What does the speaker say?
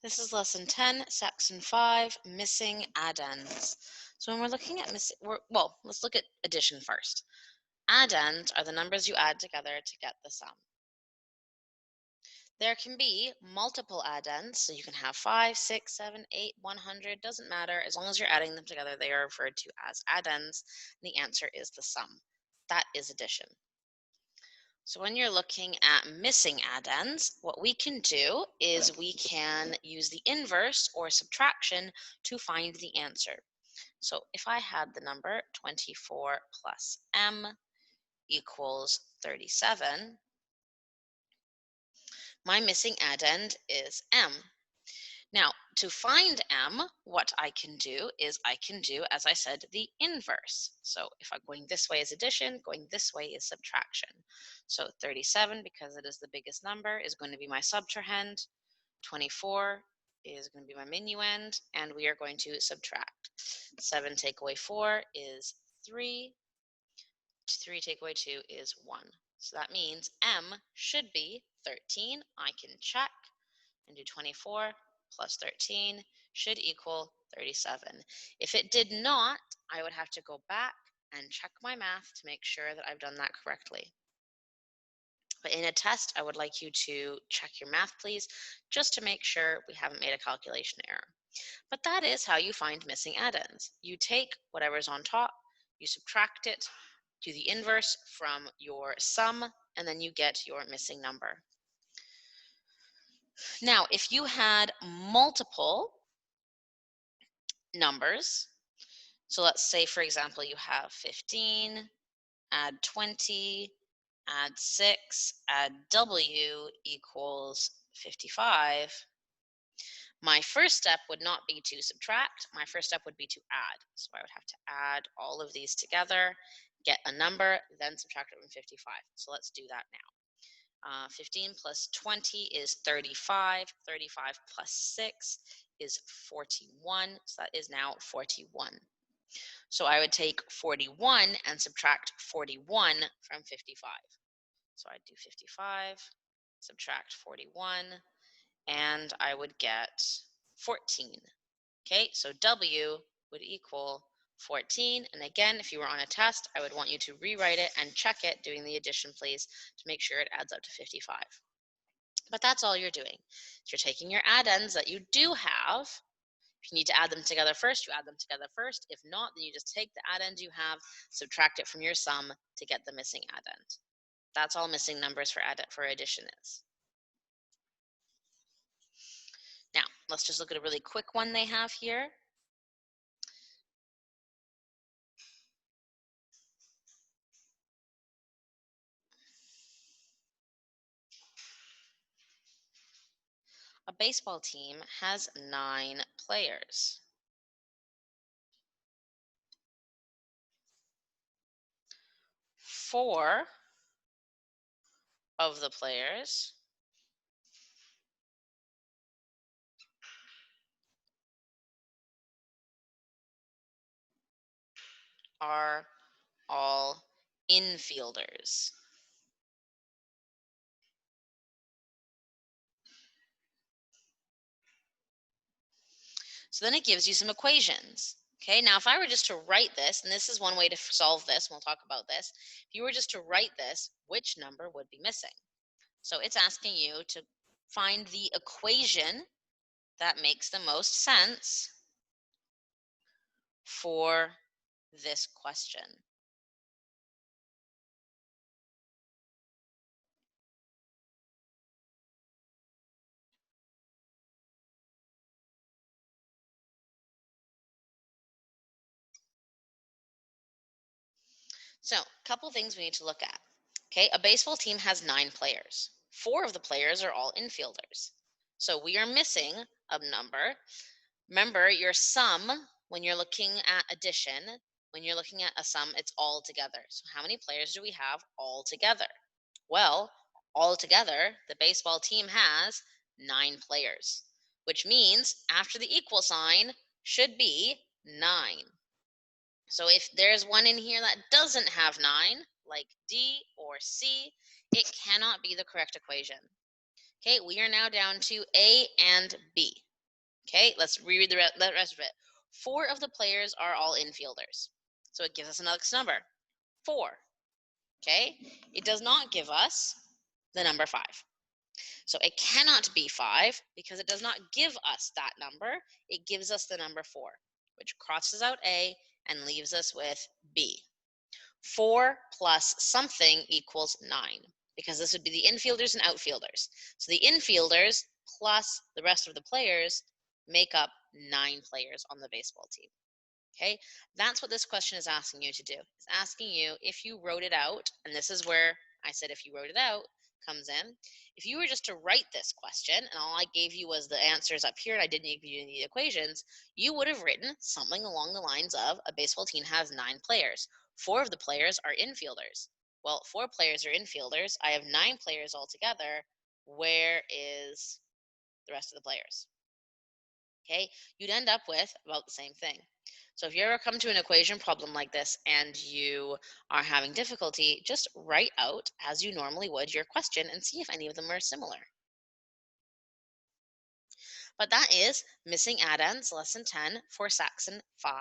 This is lesson 10, section 5, missing addends. So when we're looking at let's look at addition first. Addends are the numbers you add together to get the sum. There can be multiple addends, so you can have 5, 6, 7, 8, 100, doesn't matter. As long as you're adding them together, they are referred to as addends, and the answer is the sum. That is addition. So when you're looking at missing addends, what we can do is we can use the inverse or subtraction to find the answer. So if I had the number 24 plus m equals 37, my missing addend is m. Now, to find m, what I can do is I can do, as I said, the inverse. So if I'm going this way is addition, going this way is subtraction. So 37, because it is the biggest number, is going to be my subtrahend. 24 is going to be my minuend, and we are going to subtract. 7 take away 4 is 3. 3 take away 2 is 1. So that means m should be 13. I can check and do 24 plus 13 should equal 37. If it did not, I would have to go back and check my math to make sure that I've done that correctly. But in a test, I would like you to check your math, please, just to make sure we haven't made a calculation error. But that is how you find missing addends. You take whatever's on top, you subtract it, do the inverse from your sum, and then you get your missing number. Now, if you had multiple numbers, so let's say, for example, you have 15, add 20, add 6, add w equals 55. My first step would not be to subtract. My first step would be to add. So I would have to add all of these together, get a number, then subtract it from 55. So let's do that now. 15 plus 20 is 35. 35 plus 6 is 41. So that is now 41. So I would take 41 and subtract 41 from 55. So I'd do 55, subtract 41, and I would get 14. Okay, so W would equal 14. And again, if you were on a test, I would want you to rewrite it and check it doing the addition, please, to make sure it adds up to 55. But that's all you're doing. You're taking your addends that you do have. If you need to add them together first, you add them together first. If not, then you just take the addend you have, subtract it from your sum to get the missing addend. That's all missing numbers for addition is. Now, let's just look at a really quick one they have here. A baseball team has 9 players. 4 of the players are all infielders. So then it gives you some equations. Okay, now if I were just to write this, and this is one way to solve this, and we'll talk about this. If you were just to write this, which number would be missing? So it's asking you to find the equation that makes the most sense for this question. So, a couple things we need to look at. Okay, a baseball team has 9 players. 4 of the players are all infielders. So we are missing a number. Remember, your sum, when you're looking at addition, when you're looking at a sum, it's all together. So how many players do we have all together? Well, all together, the baseball team has 9 players, which means after the equal sign should be 9. So if there's one in here that doesn't have 9, like D or C, it cannot be the correct equation. Okay, we are now down to A and B. Okay, let's reread the rest of it. 4 of the players are all infielders. So it gives us another number, 4. Okay, it does not give us the number 5. So it cannot be 5 because it does not give us that number. It gives us the number 4, which crosses out A and leaves us with B. 4 plus something equals 9, because this would be the infielders and outfielders. So the infielders plus the rest of the players make up 9 players on the baseball team. Okay, that's what this question is asking you to do. It's asking you if you wrote it out, and this is where I said if you wrote it out comes in. If you were just to write this question and all I gave you was the answers up here and I didn't give you any equations, you would have written something along the lines of a baseball team has 9 players. 4 of the players are infielders. Well, 4 players are infielders. I have 9 players altogether. Where is the rest of the players? Okay, you'd end up with about the same thing. So if you ever come to an equation problem like this and you are having difficulty, just write out as you normally would your question and see if any of them are similar. But that is Missing Addends Lesson 10 for Saxon 5.